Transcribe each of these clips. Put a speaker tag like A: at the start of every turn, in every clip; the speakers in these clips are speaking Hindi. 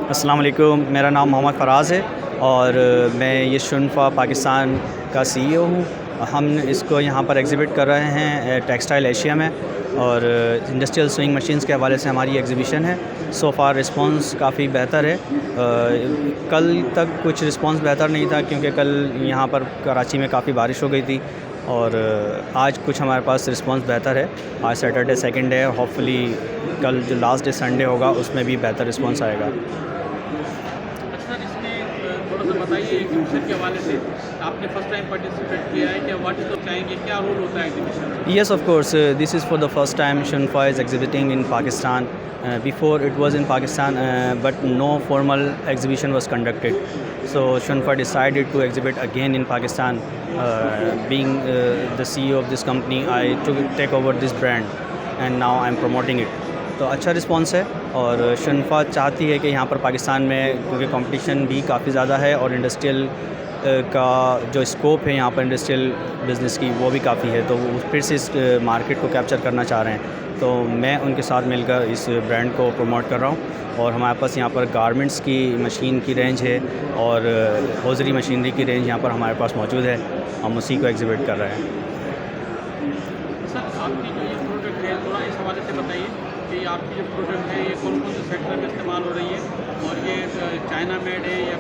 A: अस्सलाम वालेकुम, मेरा नाम मोहम्मद फ़राज़ है और मैं ये शुनफ़ा पाकिस्तान का CEO हूँ। हम इसको यहाँ पर एग्ज़िबिट कर रहे हैं टेक्सटाइल एशिया में और इंडस्ट्रियल स्विंग मशीन्स के हवाले से हमारी एग्ज़िबिशन है। सो फ़ार रिस्पॉन्स काफ़ी बेहतर है। कल तक कुछ रिस्पॉन्स बेहतर नहीं था क्योंकि कल यहाँ पर कराची में काफ़ी बारिश हो गई थी और आज कुछ हमारे पास रिस्पॉन्स बेहतर है। आज सैटरडे सेकंड है, होपफुली कल जो लास्ट डे संडे होगा उसमें भी बेहतर रिस्पॉन्स आएगा।
B: सर इसमें थोड़ा सा बताइए एग्जीबिशन के हवाले से। आपने फर्स्ट टाइम पार्टिसिपेट किया है, क्या व्हाट तो चाहेंगे, क्या रोल होता है एग्जीबिशन में?
A: Yes, of course. This is for the first time Shunfa is exhibiting in Pakistan. Before it was in Pakistan, but no formal exhibition was conducted. So Shunfa decided to exhibit again in Pakistan. Being the CEO of this company, I take over this brand, and now I'm promoting it. तो अच्छा रिस्पॉन्स है और शनफा चाहती है कि यहाँ पर पाकिस्तान में, क्योंकि कंपटीशन भी काफ़ी ज़्यादा है और इंडस्ट्रियल का जो स्कोप है यहाँ पर इंडस्ट्रियल बिज़नेस की वो भी काफ़ी है, तो वो फिर से इस मार्केट को कैप्चर करना चाह रहे हैं। तो मैं उनके साथ मिलकर इस ब्रांड को प्रमोट कर रहा हूँ और हमारे पास यहाँ पर गारमेंट्स की मशीन की रेंज है और हौज़री मशीनरी की रेंज यहाँ पर हमारे पास मौजूद है। हम उसी को एग्ज़िबिट कर रहे हैं।
B: सर आपकी जो ये प्रोडक्ट है थोड़ा इस हवाले से बताइए कि आपकी जो प्रोडक्ट है ये कौन कौन से सेक्टर में इस्तेमाल हो रही है और ये चाइना मेड है या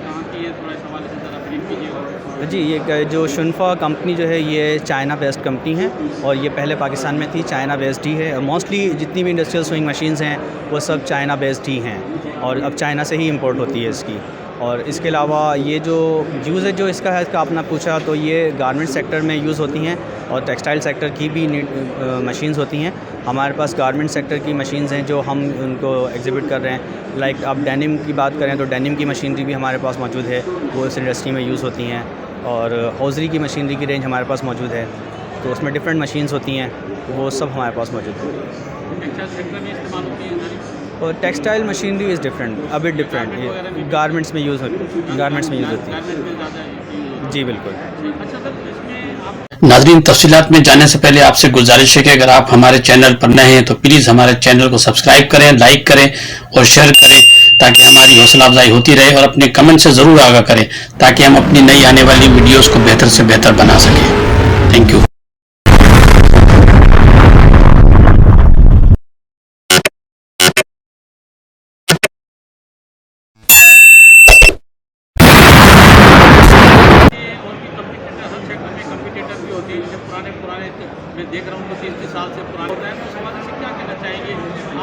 B: कहाँ की है, थोड़ा इस हवाले से ज़रा ब्रीफ कीजिएगा।
A: जी, ये जो शुनफा कंपनी जो है ये चाइना बेस्ड कंपनी है और ये पहले पाकिस्तान में थी, चाइना बेस्ड ही है। मोस्टली जितनी भी इंडस्ट्रियल स्विंग मशीन्स हैं वो सब चाइना बेस्ड ही हैं और अब चाइना से ही इंपोर्ट होती है इसकी। और इसके अलावा ये जो यूज़ है जो इसका है, इसका आपने पूछा, तो ये गारमेंट सेक्टर में यूज़ होती हैं और टेक्सटाइल सेक्टर की भी मशीन्स होती हैं। हमारे पास गारमेंट सेक्टर की मशीन्स हैं जो हम उनको एग्ज़िबिट कर रहे हैं। लाइक आप डेनिम की बात करें तो डेनिम की मशीनरी भी हमारे पास मौजूद है, वो इस इंडस्ट्री में यूज़ होती हैं। और हौज़री की मशीनरी की रेंज हमारे पास मौजूद है, तो उसमें डिफरेंट मशीन्स होती हैं, वो सब हमारे पास मौजूद है।
B: टेक्सटाइल सेक्टर में इस्तेमाल होती है सारी?
A: और textile machinery is different, a bit different. Garments में यूज़ होती है।
B: गारमेंट्स में ज़्यादा
A: जी बिल्कुल।
B: अच्छा सर इसमें आप
C: नाज़रीन, तफसीलात में जाने से पहले आपसे गुजारिश है कि अगर आप हमारे चैनल पर नए हैं तो प्लीज़ हमारे चैनल को सब्सक्राइब करें, लाइक करें और शेयर करें ताकि हमारी हौसला अफजाई होती रहे, और अपने कमेंट से ज़रूर आगाह करें ताकि हम अपनी नई आने वाली वीडियोज़ को बेहतर से बेहतर बना सकें। Thank you.
B: और भी कम्पिटिटर हर सेक्टर में कम्पिटिटर भी होते हैं, जैसे पुराने मैं देख रहा हूँ तो 30 साल से पुराने होता है, तो उस हवाले से क्या कहना चाहेंगे,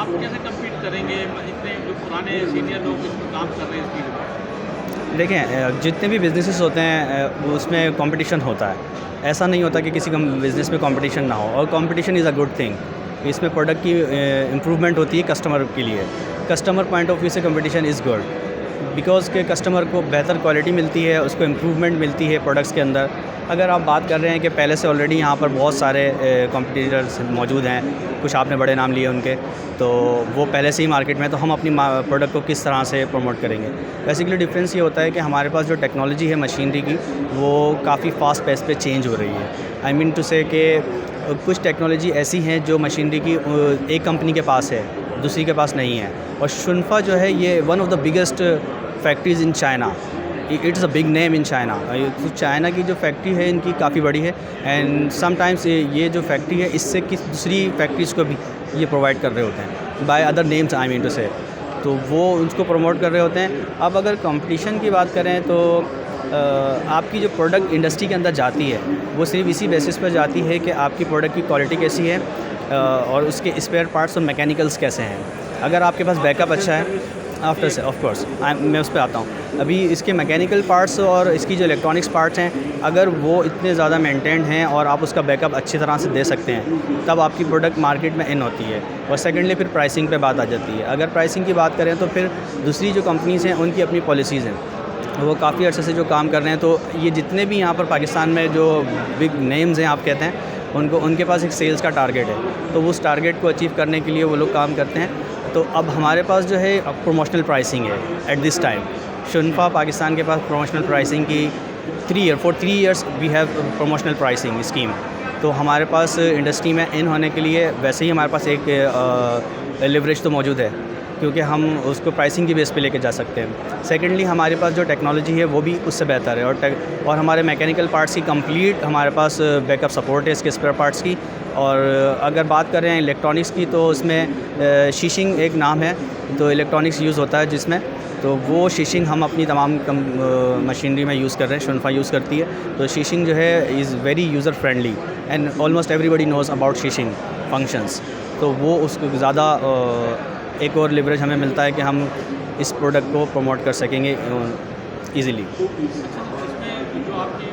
B: आप कैसे कम्पीट करेंगे इतने जो पुराने सीनियर लोग इसमें काम कर रहे हैं इस फील्ड में?
A: देखें, जितने भी बिज़नेसेस होते हैं उसमें कंपटीशन होता है। ऐसा नहीं होता कि किसी बिज़नेस में कंपटीशन ना हो, और competition is a good thing. इसमें प्रोडक्ट की इम्प्रूवमेंट होती है कस्टमर के लिए। कस्टमर पॉइंट ऑफ व्यू से कंपटीशन इज़ गुड बिकॉज़ के कस्टमर को बेहतर क्वालिटी मिलती है, उसको इम्प्रूवमेंट मिलती है प्रोडक्ट्स के अंदर। अगर आप बात कर रहे हैं कि पहले से ऑलरेडी यहाँ पर बहुत सारे कॉम्पिटिटर्स मौजूद हैं, कुछ आपने बड़े नाम लिए उनके, तो वो पहले से ही मार्केट में, तो हम अपनी प्रोडक्ट को किस तरह से प्रमोट करेंगे। बेसिकली डिफरेंस ये होता है कि हमारे पास जो टेक्नोलॉजी है मशीनरी की वो काफ़ी फास्ट पेस पे चेंज हो रही है। आई मीन टू से कि कुछ टेक्नोलॉजी ऐसी हैं जो मशीनरी की एक कंपनी के पास है, दूसरी के पास नहीं है। और शुनफा जो है ये one of the biggest factories in China, it's a big name in China. तो चाइना की जो फैक्ट्री है इनकी काफ़ी बड़ी है, एंड समटाइम्स ये जो फैक्ट्री है इससे किस दूसरी फैक्ट्रीज़ को भी ये प्रोवाइड कर रहे होते हैं by other names, I mean to say, तो वो उसको प्रमोट कर रहे होते हैं। अब अगर कंपटीशन की बात करें तो आपकी जो प्रोडक्ट इंडस्ट्री के अंदर जाती है वो सिर्फ इसी बेसिस पर जाती है कि आपकी प्रोडक्ट की क्वालिटी कैसी है और उसके स्पेयर पार्ट्स और मैकेनिकल्स कैसे हैं। अगर आपके पास बैकअप अच्छा है आफ्टर से, ऑफ कोर्स मैं उस पर आता हूँ। अभी इसके मैकेनिकल पार्ट्स और इसकी जो इलेक्ट्रॉनिक्स पार्ट्स हैं, अगर वो इतने ज़्यादा मेंटेन्ड हैं और आप उसका बैकअप अच्छी तरह से दे सकते हैं, तब आपकी प्रोडक्ट मार्केट में इन होती है। और सेकेंडली फिर प्राइसिंग पे बात आ जाती है। अगर प्राइसिंग की बात करें तो फिर दूसरी जो कंपनीज़ हैं उनकी अपनी पॉलिसीज़ हैं, वो काफ़ी अर्से से जो काम कर रहे हैं। तो ये जितने भी यहाँ पर पाकिस्तान में जो बिग नेम्स हैं आप कहते हैं, उनके पास एक सेल्स का टारगेट है, तो उस टारगेट को अचीव करने के लिए वो लोग काम करते हैं। तो अब हमारे पास जो है प्रोमोशनल प्राइसिंग है at this time. Shunfa Pakistan के पास प्रोमोशनल प्राइसिंग की for 3 years we have promotional pricing scheme. तो हमारे पास इंडस्ट्री में इन होने के लिए वैसे ही हमारे पास एक लिवरेज तो मौजूद है क्योंकि हम उसको प्राइसिंग की बेस पे लेके जा सकते हैं। सेकेंडली हमारे पास जो टेक्नोलॉजी है वो भी उससे बेहतर है, और हमारे मैकेनिकल पार्ट्स की कंप्लीट हमारे पास बैकअप सपोर्ट है इसके स्पेयर पार्ट्स की। और अगर बात करें इलेक्ट्रॉनिक्स की तो उसमें शीशिंग एक नाम है, तो इलेक्ट्रॉनिक्स यूज़ होता है जिसमें, तो वो शीशिंग हम अपनी तमाम मशीनरी में यूज़ कर रहे हैं, शुनफा यूज़ करती है। तो शीशिंग जो है is very user friendly and almost everybody knows about शीशिंग फंक्शंस। तो वो उसको ज़्यादा एक और लिवरेज हमें मिलता है कि हम इस प्रोडक्ट को प्रमोट कर सकेंगे ईज़िली।
B: इसमें जो आपकी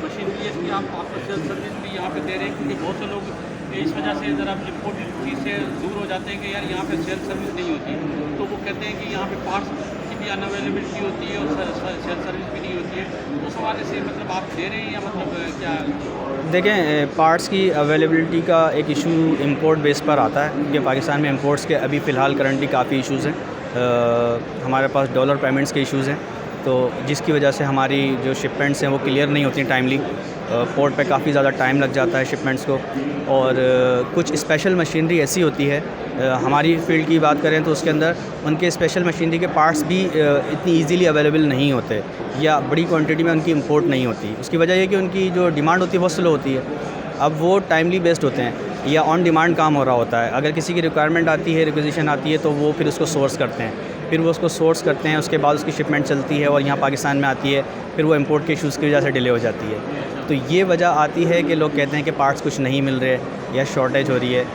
B: मशीनरी है इसकी आप सेल्फ सर्विस भी यहाँ पे दे रहे हैं, क्योंकि बहुत से लोग इस वजह से ज़रा इम्पोर्टेड चीज़ से दूर हो जाते हैं कि यार यहाँ पे सेल्फ सर्विस नहीं होती, तो वो कहते हैं कि यहाँ पे पार्ट्स की भी अनअवेलेबिलिटी होती है और सेल्फ सर्विस भी नहीं होती है। उस हवाले से मतलब आप दे रहे हैं या मतलब क्या?
A: देखें, पार्ट्स की अवेलेबिलिटी का एक इशू इंपोर्ट बेस पर आता है, क्योंकि पाकिस्तान में इंपोर्ट्स के अभी फ़िलहाल करंटली काफ़ी इश्यूज़ हैं। हमारे पास डॉलर पेमेंट्स के इश्यूज़ हैं, तो जिसकी वजह से हमारी जो शिपमेंट्स हैं वो क्लियर नहीं होती टाइमली। पोर्ट पे काफ़ी ज़्यादा टाइम लग जाता है शिपमेंट्स को। और कुछ स्पेशल मशीनरी ऐसी होती है, हमारी फील्ड की बात करें तो उसके अंदर उनके स्पेशल मशीनरी के पार्ट्स भी इतनी इजीली अवेलेबल नहीं होते, या बड़ी क्वांटिटी में उनकी इंपोर्ट नहीं होती। उसकी वजह ये कि उनकी जो डिमांड होती है बहुत स्लो होती है। अब वो टाइमली बेस्ड होते हैं या ऑन डिमांड काम हो रहा होता है। अगर किसी की रिक्वायरमेंट आती है, रिक्वेजिशन आती है, तो वो फिर उसको सोर्स करते हैं, फिर वो उसको सोर्स करते हैं, उसके बाद उसकी शिपमेंट चलती है और यहाँ पाकिस्तान में आती है, फिर वो इंपोर्ट के इशूज़ की वजह से डिले हो जाती है। तो ये वजह आती है कि लोग कहते हैं कि पार्ट्स कुछ नहीं मिल रहे या शॉर्टेज हो रही है,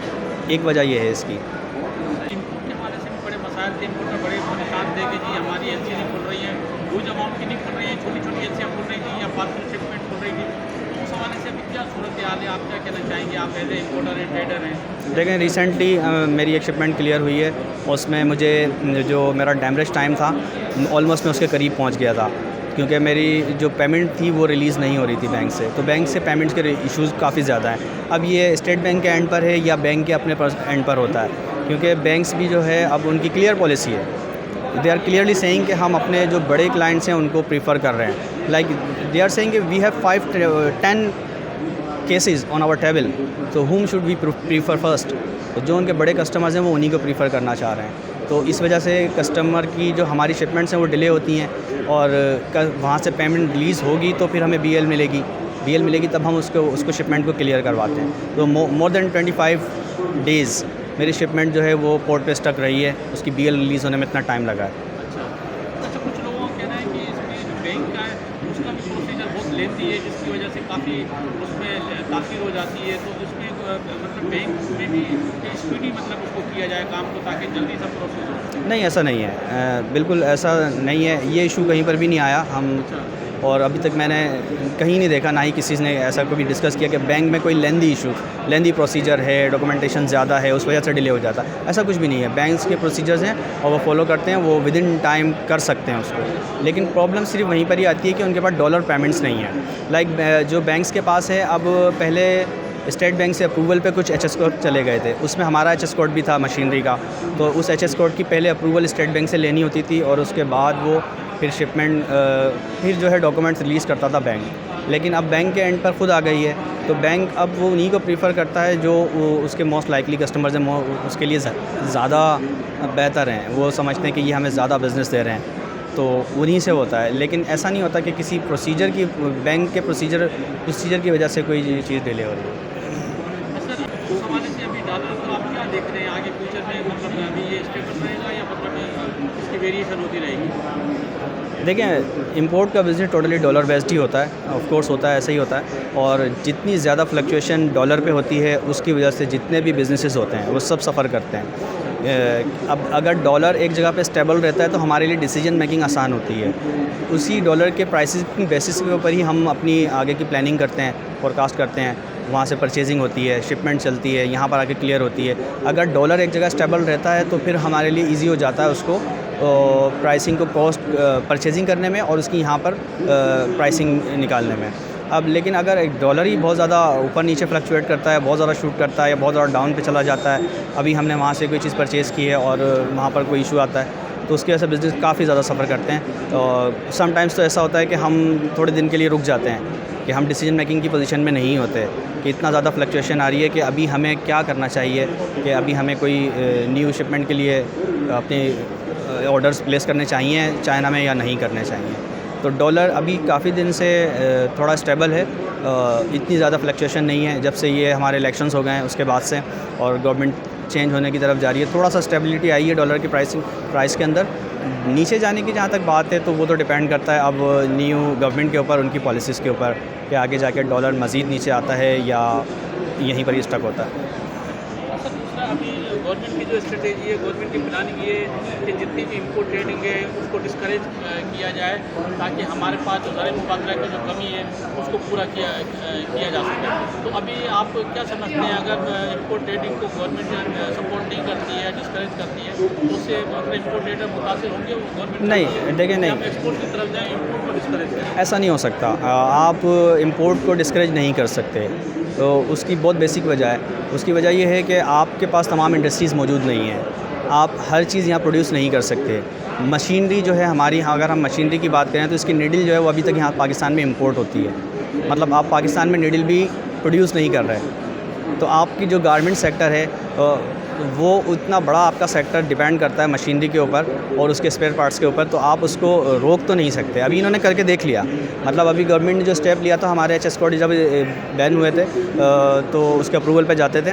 A: एक वजह ये है इसकी।
B: इनपुट के हवाले से भी बड़े मसाइल थे, इनपुट में बड़े परेशान थे कि जी हमारी एलसी नहीं खुल रही है, ह्यूज अमाउंट की नहीं खुल रही है, छोटी छोटी एलसियाँ खुल रही थी या पार्सल शिपमेंट खुल रही थी। तो उस हवाले से अभी क्या सूरत हाल है, आप क्या कहना चाहेंगे? आप as a importer and trader हैं।
A: देखें, रिसेंटली मेरी एक शिपमेंट क्लियर हुई है, उसमें मुझे जो मेरा डैमरेज टाइम था ऑलमोस्ट मैं उसके करीब पहुंच गया था, क्योंकि मेरी जो पेमेंट थी वो रिलीज़ नहीं हो रही थी बैंक से। तो बैंक से पेमेंट्स के इश्यूज़ काफ़ी ज़्यादा हैं। अब ये स्टेट बैंक के एंड पर है या बैंक के अपने एंड पर होता है, क्योंकि बैंक्स भी जो है अब उनकी क्लियर पॉलिसी है, दे आर क्लियरली सेइंग कि हम अपने जो बड़े क्लाइंट्स हैं उनको प्रीफर कर रहे हैं। लाइक दे आर सेइंग कि we have 5-10 cases on our table, तो whom should we prefer first. तो जो उनके बड़े कस्टमर्स हैं वो उन्हीं को प्रीफर करना चाह रहे हैं। तो इस वजह से कस्टमर की जो हमारी शिपमेंट्स हैं वो डिले होती हैं, और वहाँ से पेमेंट रिलीज़ होगी तो फिर हमें BL मिलेगी तब हम उसको शिपमेंट को क्लियर करवाते हैं। तो मोर देन 25 डेज़ मेरी शिपमेंट जो है वो पोर्ट पे स्टक रही है, उसकी BL रिलीज़ होने में इतना टाइम लगा है।
B: अच्छा, कुछ लोगों का कहना है कि इसमें जो बैंक का है उसका भी प्रोसीजर बहुत लेंथी है, जिसकी वजह से काफ़ी उसमें ताख़ीर हो जाती है। तो उसमें मतलब बैंक में भी स्पीडी मतलब उसको किया जाए काम को, ताकि जल्दी सब प्रोसेस हो।
A: नहीं, ऐसा नहीं है, बिल्कुल ऐसा नहीं है, ये इशू कहीं पर भी नहीं आया हम, और अभी तक मैंने कहीं नहीं देखा, ना ही किसी ने ऐसा कभी डिस्कस किया कि बैंक में कोई लेंदी प्रोसीजर है, डॉक्यूमेंटेशन ज़्यादा है, उस वजह से डिले हो जाता। ऐसा कुछ भी नहीं है। बैंक्स के प्रोसीजर्स हैं और वो फॉलो करते हैं, वो विद इन टाइम कर सकते हैं उसको। लेकिन प्रॉब्लम सिर्फ वहीं पर ही आती है कि उनके पास डॉलर पेमेंट्स नहीं है। लाइक जो बैंक्स के पास है, अब पहले स्टेट बैंक से अप्रूवल पे कुछ HS कोड चले गए थे, उसमें हमारा HS कोड भी था मशीनरी का। तो उस HS कोड की पहले अप्रूवल स्टेट बैंक से लेनी होती थी, और उसके बाद वो फिर शिपमेंट फिर जो है डॉक्यूमेंट्स रिलीज़ करता था बैंक। लेकिन अब बैंक के एंड पर खुद आ गई है, तो बैंक अब वो उन्हीं को प्रीफर करता है जो उसके मोस्ट लाइकली कस्टमर्स हैं, उसके लिए ज़्यादा बेहतर हैं। वो समझते हैं कि ये हमें ज़्यादा बिज़नेस दे रहे हैं, तो उन्हीं से होता है। लेकिन ऐसा नहीं होता कि किसी प्रोसीजर की, बैंक के प्रोसीजर की वजह से कोई चीज़ डिले हो रही है।
B: सर, उस हवाले से अभी डॉलर को आप क्या देख रहे हैं आगे फ्यूचर में, मतलब अभी ये स्टेबल रहेगा या मतलब इसकी वेरिएशन होती रहेगी?
A: देखें, इंपोर्ट का बिज़नेस टोटली डॉलर बेस्ड ही होता है, ऑफ कोर्स होता है, ऐसा ही होता है। और जितनी ज़्यादा फ्लक्चुएशन डॉलर पे होती है, उसकी वजह से जितने भी बिज़नेसेस होते हैं वो सब सफ़र करते हैं। अब अगर डॉलर एक जगह पे स्टेबल रहता है तो हमारे लिए डिसीजन मेकिंग आसान होती है। उसी डॉलर के प्राइसेस की बेसिस के ऊपर ही हम अपनी आगे की प्लानिंग करते हैं, फोरकास्ट करते हैं। वहाँ से परचेजिंग होती है, शिपमेंट चलती है, यहाँ पर आके क्लियर होती है। अगर डॉलर एक जगह स्टेबल रहता है तो फिर हमारे लिए ईजी हो जाता है उसको प्राइसिंग को कॉस्ट परचेजिंग करने में और उसकी यहाँ पर प्राइसिंग निकालने में। अब लेकिन अगर एक डॉलर ही बहुत ज़्यादा ऊपर नीचे फ्लक्चुएट करता है, बहुत ज़्यादा शूट करता है या बहुत ज़्यादा डाउन पे चला जाता है, अभी हमने वहाँ से कोई चीज़ परचेज़ की है और वहाँ पर कोई इशू आता है, तो उसकी वजह से बिज़नेस काफ़ी ज़्यादा सफ़र करते हैं। और समटाइम्स तो ऐसा होता है कि हम थोड़े दिन के लिए रुक जाते हैं, कि हम डिसीजन मेकिंग की पोजीशन में नहीं होते, कि इतना ज़्यादा फ्लक्चुएशन आ रही है कि अभी हमें क्या करना चाहिए, कि अभी हमें कोई न्यू शिपमेंट के लिए अपने ऑर्डर्स प्लेस करने चाहिए चाइना में या नहीं करने चाहिए। तो डॉलर अभी काफ़ी दिन से थोड़ा स्टेबल है, इतनी ज़्यादा फ्लक्चुएशन नहीं है जब से ये हमारे इलेक्शंस हो गए हैं उसके बाद से, और गवर्नमेंट चेंज होने की तरफ जा रही है। थोड़ा सा स्टेबिलिटी आई है डॉलर की प्राइस के अंदर। नीचे जाने की जहाँ तक बात है तो वो तो डिपेंड करता है अब न्यू गवर्नमेंट के ऊपर, उनकी पॉलिसीज़ के ऊपर, कि आगे जाके डॉलर मज़ीद नीचे आता है या यहीं पर ही स्टक होता है।
B: सर दूसरा, अभी गवर्नमेंट की जो स्ट्रेटेजी है, गवर्नमेंट की प्लानिंग ये है कि जितनी भी इम्पोर्ट ट्रेडिंग है उसको डिस्करेज किया जाए, ताकि हमारे पास जो ज़र मुबादला की जो कमी है उसको पूरा किया जा सके। तो अभी आप क्या समझते हैं, अगर इम्पोर्ट ट्रेडिंग को गवर्नमेंट सपोर्ट नहीं करती है, डिस्करेज करती है, तो उससे मतलब इम्पोर्ट ट्रेडर मुतासिर होंगे? गवर्नमेंट
A: नहीं, देखिए नहीं,
B: हम एक्सपोर्ट की तरफ जाएँ, इम्पोर्ट को डिस्करेज करें?
A: ऐसा नहीं हो सकता। आप इम्पोर्ट को डिस्करेज नहीं कर सकते। तो उसकी बहुत बेसिक वजह है। उसकी वजह ये है कि आपके पास तमाम इंडस्ट्रीज़ मौजूद नहीं हैं, आप हर चीज़ यहाँ प्रोड्यूस नहीं कर सकते। मशीनरी जो है हमारी यहाँ, अगर हम मशीनरी की बात करें तो इसकी नीडल जो है वो अभी तक यहाँ पाकिस्तान में इंपोर्ट होती है। मतलब आप पाकिस्तान में नीडल भी प्रोड्यूस नहीं कर रहे। तो आपकी जो गारमेंट सेक्टर है वो उतना बड़ा आपका सेक्टर डिपेंड करता है मशीनरी के ऊपर और उसके स्पेयर पार्ट्स के ऊपर, तो आप उसको रोक तो नहीं सकते। अभी इन्होंने करके देख लिया, मतलब अभी गवर्नमेंट ने जो स्टेप लिया था, हमारे एचएस कोड जब बैन हुए थे तो उसके अप्रूवल पे जाते थे,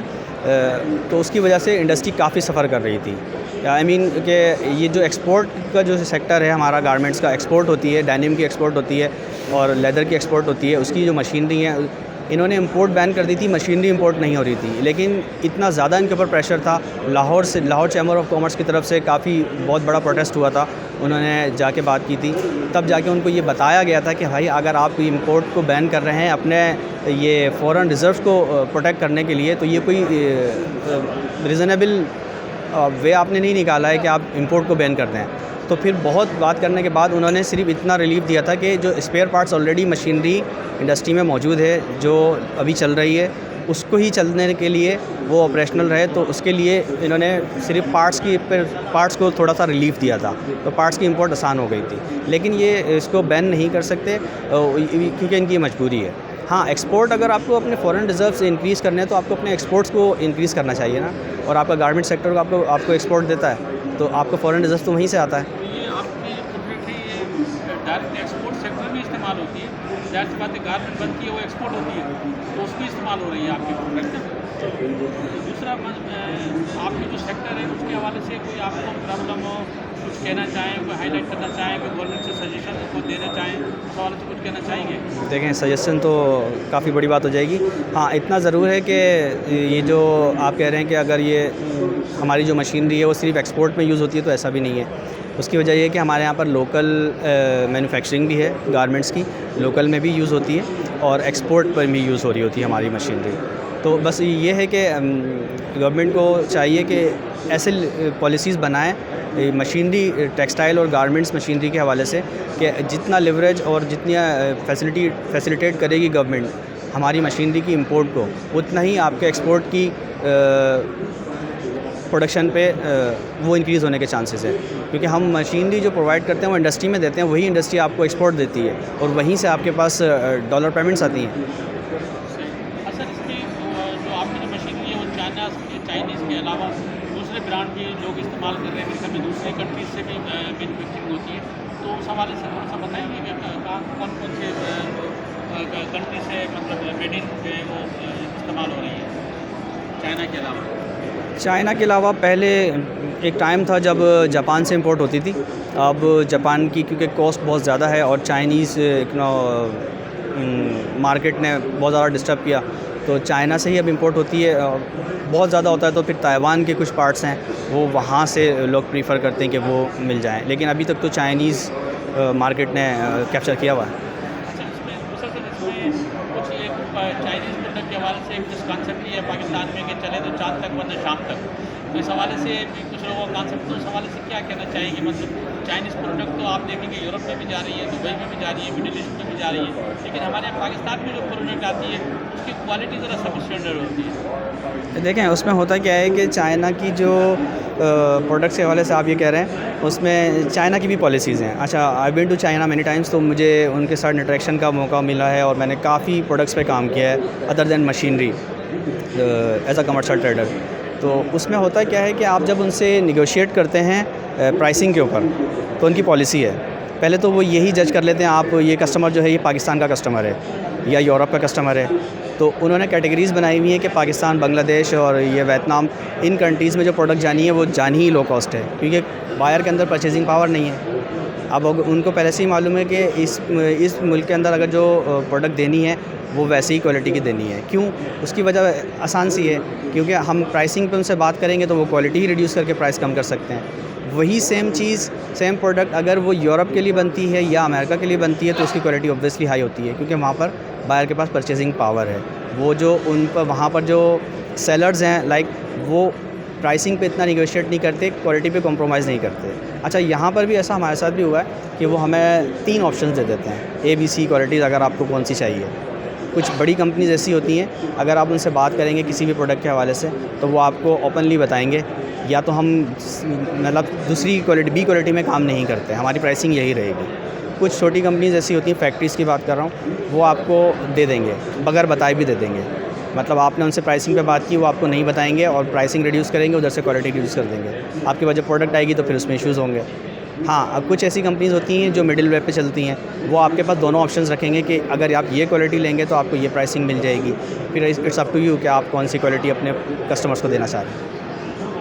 A: तो उसकी वजह से इंडस्ट्री काफ़ी सफ़र कर रही थी। आई मीन कि ये जो एक्सपोर्ट का जो सेक्टर है हमारा, गारमेंट्स का एक्सपोर्ट होती है, डेनिम की एक्सपोर्ट होती है और लेदर की एक्सपोर्ट होती है, उसकी जो मशीनरी है इन्होंने इंपोर्ट बैन कर दी थी, मशीनरी इंपोर्ट नहीं हो रही थी। लेकिन इतना ज़्यादा इनके ऊपर प्रेशर था, लाहौर चैम्बर ऑफ कॉमर्स की तरफ से काफ़ी बहुत बड़ा प्रोटेस्ट हुआ था, उन्होंने जाके बात की थी, तब जाके उनको ये बताया गया था कि भाई अगर आप इंपोर्ट को बैन कर रहे हैं अपने ये फॉरेन रिज़र्व को प्रोटेक्ट करने के लिए, तो ये कोई रीज़नेबल वे आपने नहीं निकाला है कि आप इंपोर्ट को बैन कर दें। तो फिर बहुत बात करने के बाद उन्होंने सिर्फ इतना रिलीफ दिया था कि जो spare parts already machinery industry में मौजूद है, जो अभी चल रही है, उसको ही चलने के लिए वो ऑपरेशनल रहे। तो उसके लिए इन्होंने सिर्फ पार्ट्स को थोड़ा सा रिलीफ दिया था, तो पार्ट्स की इंपोर्ट आसान हो गई थी। लेकिन ये इसको बैन नहीं कर सकते क्योंकि इनकी मजबूरी है। हाँ, एक्सपोर्ट अगर आपको अपने फॉरेन रिजर्व से इंक्रीज़ करने हैं तो आपको अपने एक्सपोर्ट्स को इंक्रीज़ करना चाहिए ना, और आपका गारमेंट सेक्टर को आपको एक्सपोर्ट देता है, तो आपको फॉरेन रिजर्व तो वहीं से आता है।
B: ये आपकी जो प्रोडक्ट है ये डायरेक्ट एक्सपोर्ट सेक्टर में इस्तेमाल होती है, जाहिर सी बात है गारमेंट बनती है वो एक्सपोर्ट होती है, तो उसमें इस्तेमाल हो रही है आपकी प्रोडक्ट। दूसरा आपकी जो सेक्टर है उसके हवाले से कोई आपको प्रॉब्लम हो, कुछ कहना चाहें, कोई हाईलाइट करना चाहें, कोई गवर्नमेंट से सजेशन को देना चाहें, उस हवाले से कुछ कहना चाहेंगे?
A: देखें, सजेशन तो काफ़ी बड़ी बात हो जाएगी। हाँ, इतना ज़रूर है कि ये जो आप कह रहे हैं कि अगर ये हमारी जो मशीनरी है वो सिर्फ एक्सपोर्ट में यूज़ होती है, तो ऐसा भी नहीं है। उसकी वजह ये है कि हमारे यहाँ पर लोकल मैन्युफैक्चरिंग भी है, गारमेंट्स की लोकल में भी यूज़ होती है और एक्सपोर्ट पर भी यूज़ हो रही होती है हमारी मशीनरी। तो बस ये है कि गवर्नमेंट को चाहिए कि ऐसे पॉलिसीज़ बनाएं मशीनरी, टेक्सटाइल और गारमेंट्स मशीनरी के हवाले से, कि जितना लिवरेज और जितनी फैसिलिटेट करेगी गवर्नमेंट हमारी मशीनरी की इंपोर्ट को, उतना ही आपके एक्सपोर्ट की प्रोडक्शन पे वो इंक्रीज़ होने के चांसेस है। क्योंकि हम मशीनरी जो प्रोवाइड करते हैं वो इंडस्ट्री में देते हैं, वही इंडस्ट्री आपको एक्सपोर्ट देती है और वहीं से आपके पास डॉलर पेमेंट्स आती हैं।
B: सर, इसकी जो आपकी जो मशीनरी है वो चाइनीज़ के अलावा दूसरे ब्रांड भी लोग इस्तेमाल कर रहे हैं, मेरे ख्याल में दूसरी कंट्रीज से भी मैन्युफैक्चरिंग होती है, तो उस हवाले से थोड़ा सा बताएंगे कि कौन कौन से कंट्री से मतलब मेड इन जो है वो इस्तेमाल हो रही है चाइना के अलावा?
A: चाइना के अलावा पहले एक टाइम था जब जापान से इंपोर्ट होती थी। अब जापान की क्योंकि कॉस्ट बहुत ज़्यादा है और चाइनीज़ मार्केट ने बहुत ज़्यादा डिस्टर्ब किया, तो चाइना से ही अब इंपोर्ट होती है। बहुत ज़्यादा होता है तो फिर ताइवान के कुछ पार्ट्स हैं वो वहाँ से लोग प्रीफर करते हैं कि वो मिल जाएं, लेकिन अभी तक तो चाइनीज़ मार्केट ने कैप्चर किया हुआ है।
B: अच्छा, इसमें कुछ एक चाइनीज़ प्रोडक्ट के हवाले से एक कॉन्सेप्ट ये है पाकिस्तान में कि चले तो चाँद तक वरना शाम तक, तो इस हवाले से भी कुछ लोगों का कॉन्सेप्ट, तो उस हवाले से क्या कहना चाहेंगे? मतलब चाइनीज़ प्रोडक्ट तो आप देखेंगे यूरोप में भी जा रही है, दुबई में भी जा रही है, मिडिल ईस्ट में भी जा रही है, लेकिन हमारे यहाँ पाकिस्तान में जो प्रोडक्ट आती है उसकी क्वालिटी ज़रा सब स्टैंडर्ड होती है।
A: देखें उसमें होता क्या है कि चाइना की जो प्रोडक्ट्स के हवाले से आप ये कह रहे हैं, उसमें चाइना की भी पॉलिसीज़ हैं। अच्छा, I been to China many times, तो मुझे उनके साथ इंटरेक्शन का मौका मिला है और मैंने काफ़ी प्रोडक्ट्स पे काम किया है other than machinery as a commercial trader. तो उसमें होता क्या है कि आप जब उनसे निगोशिएट करते हैं प्राइसिंग के ऊपर, तो उनकी पॉलिसी है, पहले तो वो यही जज कर लेते हैं आप ये कस्टमर जो है ये पाकिस्तान का कस्टमर है या यूरोप का कस्टमर है। तो उन्होंने कैटेगरीज़ बनाई हुई हैं कि पाकिस्तान, बांग्लादेश और ये वियतनाम, इन कंट्रीज़ में जो प्रोडक्ट जानी है वो जानी ही लो कॉस्ट है, क्योंकि बायर के अंदर परचेजिंग पावर नहीं है। अब उनको पहले से ही मालूम है कि इस मुल्क के अंदर अगर जो प्रोडक्ट देनी है वो वैसे ही क्वालिटी की देनी है। क्यों? उसकी वजह आसान सी है, क्योंकि हम प्राइसिंग पे उनसे बात करेंगे तो वो क्वालिटी ही रिड्यूस करके प्राइस कम कर सकते हैं। वही सेम चीज़, सेम प्रोडक्ट अगर वो यूरोप के लिए बनती है या अमेरिका के लिए बनती है तो उसकी क्वालिटी ऑब्वियसली हाई होती है, क्योंकि वहाँ पर बायर के पास परचेजिंग पावर है। वो जो उन पर वहाँ पर जो सेलर्स हैं लाइक वो प्राइसिंग पे इतना निगोशिएट नहीं करते, क्वालिटी पे कॉम्प्रोमाइज़ नहीं करते। अच्छा, यहाँ पर भी ऐसा हमारे साथ भी हुआ है कि वो हमें 3 ऑप्शंस दे देते हैं, ABC क्वालिटीज़, अगर आपको कौन सी चाहिए। कुछ बड़ी कंपनीज ऐसी होती हैं, अगर आप उनसे बात करेंगे किसी भी प्रोडक्ट के हवाले से तो वो आपको ओपनली बताएंगे या तो हम मतलब दूसरी क्वालिटी B क्वालिटी में काम नहीं करते, हमारी प्राइसिंग यही रहेगी। कुछ छोटी कंपनीज ऐसी होती हैं, फैक्ट्रीज़ की बात कर रहा हूँ, वो आपको दे देंगे, बगैर बताए भी दे देंगे। मतलब आपने उनसे प्राइसिंग पे बात की, वो आपको नहीं बताएंगे और प्राइसिंग रिड्यूस करेंगे, उधर से क्वालिटी रिड्यूस कर देंगे। आपके पास जब प्रोडक्ट आएगी तो फिर उसमें इश्यूज़ होंगे। हाँ, अब कुछ ऐसी कंपनीज़ होती हैं जो मिडिल वे पे चलती हैं, वो आपके पास दोनों ऑप्शंस रखेंगे कि अगर आप ये क्वालिटी लेंगे तो आपको ये प्राइसिंग मिल जाएगी। फिर इट्स अप टू यू कि आप कौन सी क्वालिटी अपने कस्टमर्स को देना चाह रहे हैं।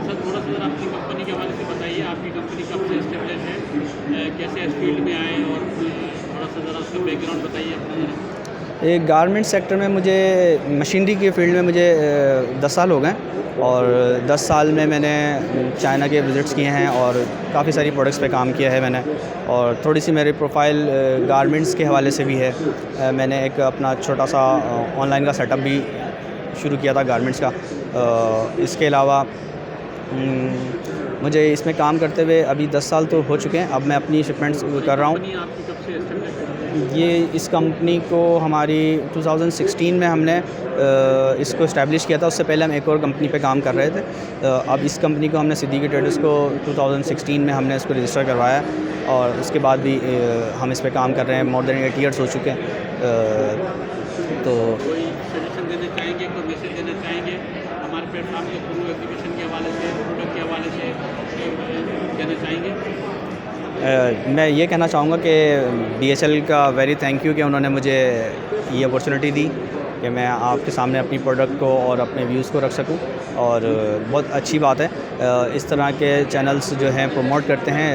B: सर थोड़ा सा ज़रा अपनी कंपनी के हवाले से बताइए, आपकी कंपनी कब से एस्टेब्लिश है, कैसे इस फील्ड में आए और थोड़ा सा ज़रा उसका बैकग्राउंड बताइए अपना।
A: एक गारमेंट सेक्टर में मुझे, मशीनरी के फील्ड में मुझे 10 साल हो गए और 10 साल में मैंने चाइना के विज़िट्स किए हैं और काफ़ी सारी प्रोडक्ट्स पे काम किया है मैंने। और थोड़ी सी मेरी प्रोफाइल गारमेंट्स के हवाले से भी है। मैंने एक अपना छोटा सा ऑनलाइन का सेटअप भी शुरू किया था गारमेंट्स का। इसके अलावा मुझे इसमें काम करते हुए अभी 10 साल तो हो चुके हैं। अब मैं अपनी शिपमेंट्स कर रहा हूँ।
B: कंपनी आपकी कब से एस्टेब्लिश है?
A: ये इस कंपनी को हमारी 2016 में हमने इसको इस्टेब्लिश किया था। उससे पहले हम एक और कंपनी पे काम कर रहे थे। अब इस कंपनी को हमने सिद्दीकी ट्रेडर्स को 2016 में हमने इसको रजिस्टर करवाया और उसके बाद भी हम इस पे काम कर रहे हैं। मोर देन 8 ईयर्स हो चुके हैं। तो
B: कोई सजेशन देना चाहेंगे, कोई मैसेज देना चाहेंगे हमारे प्लेटफॉर्म के थ्रू, एग्जीबिशन के हवाले से, प्रोडक्ट के हवाले से कहना चाहेंगे?
A: मैं ये कहना चाहूँगा कि DHL का वेरी थैंक यू कि उन्होंने मुझे ये अपॉर्चुनिटी दी कि मैं आपके सामने अपनी प्रोडक्ट को और अपने व्यूज़ को रख सकूं। और बहुत अच्छी बात है, इस तरह के चैनल्स जो हैं प्रमोट करते हैं,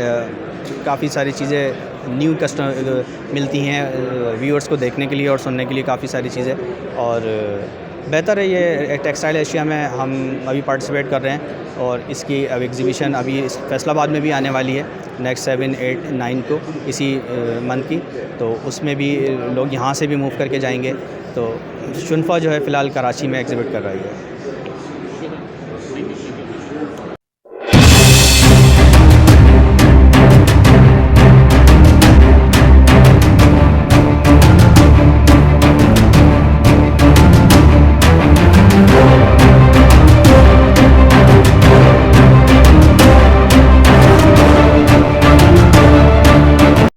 A: काफ़ी सारी चीज़ें न्यू कस्टमर मिलती हैं व्यूअर्स को देखने के लिए और सुनने के लिए, काफ़ी सारी चीज़ें। और बेहतर है ये टेक्सटाइल एशिया में हम अभी पार्टिसिपेट कर रहे हैं और इसकी अब एग्जीबिशन अभी इस फैसलाबाद में भी आने वाली है नेक्स्ट 7, 8, 9 को इसी मंथ की। तो उसमें भी लोग यहाँ से भी मूव करके जाएंगे। तो शुनफा जो है फ़िलहाल कराची में एग्ज़िबिट कर रही है।